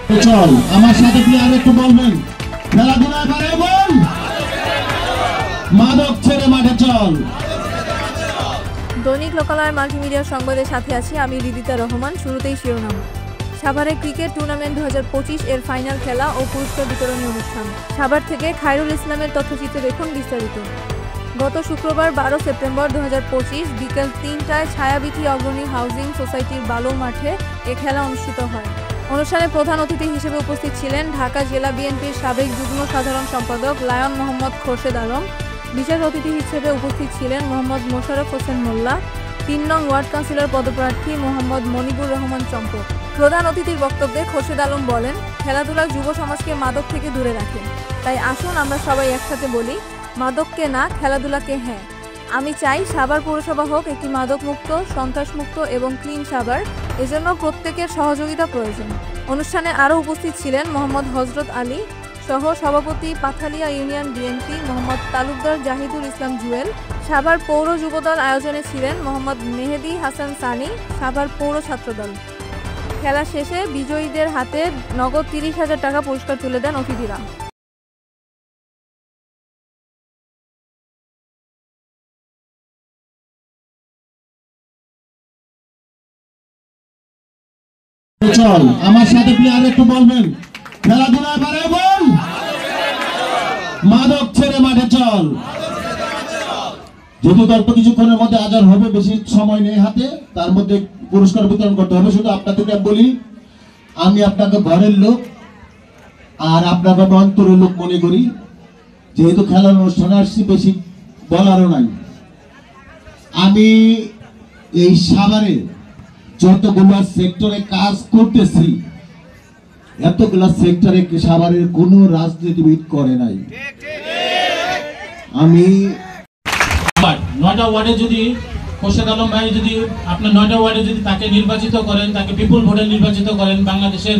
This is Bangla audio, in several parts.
চল আমার সাথে প্লেয়ার একটু বলবেন খেলাধুলা এবারে বল মাদক ছেড়ে মাঠে চল। দৈনিক লোকালয় মাল্টিমিডিয়া সংবাদের সাথে আছি আমি রিদিতা রহমান। শুরুতেই শিরোনাম। সাভারে ক্রিকেট টুর্নামেন্ট 2025 এর ফাইনাল খেলা ও পুরস্কার বিতরণী অনুষ্ঠান। সাভার থেকে খায়রুল ইসলামের তথ্যচিত্রে দেখুন বিস্তারিত। গত শুক্রবার 12 সেপ্টেম্বর 2025 বিকেল 3টায় ছায়াবীথি অগ্রণী হাউজিং সোসাইটির বালু মাঠে এ খেলা অনুষ্ঠিত হয়। অনুষ্ঠানে প্রধান অতিথি হিসেবে উপস্থিত ছিলেন ঢাকা জেলা বিএনপির সাবেক যুগ্ম সাধারণ সম্পাদক লায়ন মোহাম্মদ খোরশেদ আলম। বিশেষ অতিথি হিসেবে উপস্থিত ছিলেন মোহাম্মদ মোশাররফ হোসেন মোল্লা, 3 নং ওয়ার্ড কাউন্সিলর পদপ্রার্থী মোহাম্মদ মনিবুর রহমান চম্পক। প্রধান অতিথির বক্তব্যে খোরশেদ আলম বলেন, খেলাধুলা যুব সমাজকে মাদক থেকে দূরে রাখে। তাই আসুন আমরা সবাই একসাথে বলি, মাদককে না, খেলাধুলাকে হ্যাঁ। আমি চাই সাভার পৌরসভা হোক একটি মাদকমুক্ত, সন্ত্রাসমুক্ত এবং ক্লিন সাভার। এজন্য প্রত্যেকের সহযোগিতা প্রয়োজন। অনুষ্ঠানে আরও উপস্থিত ছিলেন মোহাম্মদ হজরত আলী সহ সভাপতি পাথালিয়া ইউনিয়ন বিএনপি মোহাম্মদ তালুকদার জাহিদুল ইসলাম জুয়েল। সাভার পৌর যুবদল আয়োজনে ছিলেন মোহাম্মদ মেহেদি হাসান সানি, সাভার পৌর ছাত্রদল। খেলা শেষে বিজয়ীদের হাতে নগদ 30,000 টাকা পুরস্কার তুলে দেন অতিথিরা। চল আমার সাথে প্লেয়ার একটু বলবেন খেলাধুলা এবারে বল মাদক ছেড়ে মাঠে চল। যেহেতু অল্প কিছুক্ষণের মধ্যে আজান হবে, বেশি সময় নেই হাতে, তার মধ্যে পুরস্কার বিতরণ করতে হবে। শুধু আপনাদেরকে বলি, আমি আপনাকে ঘরের লোক আর আপনাকে অন্তরের লোক মনে করি। যেহেতু খেলার অনুষ্ঠানে আসছি, বেশি বলারও নাই। আমি এই সাভারে যতগুলো সেক্টরে কাজ করতেছি, এতগুলা সেক্টরে সাভারের কোনো রাজনীতিবিদ করে নাই। আমি 9টা ওয়ার্ডে যদি খোরশেদ আলম ভাই যদি আপনার 9টা ওয়ার্ডে যদি তাকে নির্বাচিত করেন, তাকে বিপুল ভোটে নির্বাচিত করেন, বাংলাদেশের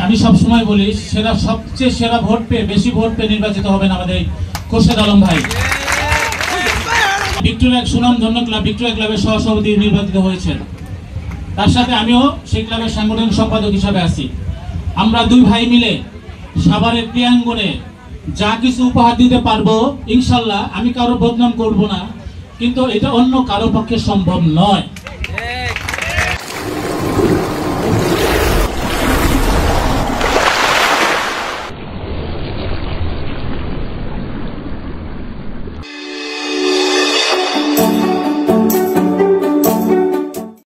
আমি সবসময় বলি সবচেয়ে সেরা ভোট পেয়ে, বেশি ভোট পেয়ে নির্বাচিত হবেন আমাদের খোরশেদ আলম ভাই। ভিক্টোরিয়া সুনামধন্য ক্লাব ভিক্টোরিয়া ক্লাবের সহসভাপতি নির্বাচিত হয়েছেন। তার সাথে আমিও সেই ক্লাবের সাংগঠনিক সম্পাদক হিসাবে আছি। আমরা দুই ভাই মিলে সাভারের ক্রীড়াঙ্গনে যা কিছু উপহার দিতে পারবো ইনশাল্লাহ। আমি কারো বদনাম করব না, কিন্তু এটা অন্য কারো পক্ষে সম্ভব নয়।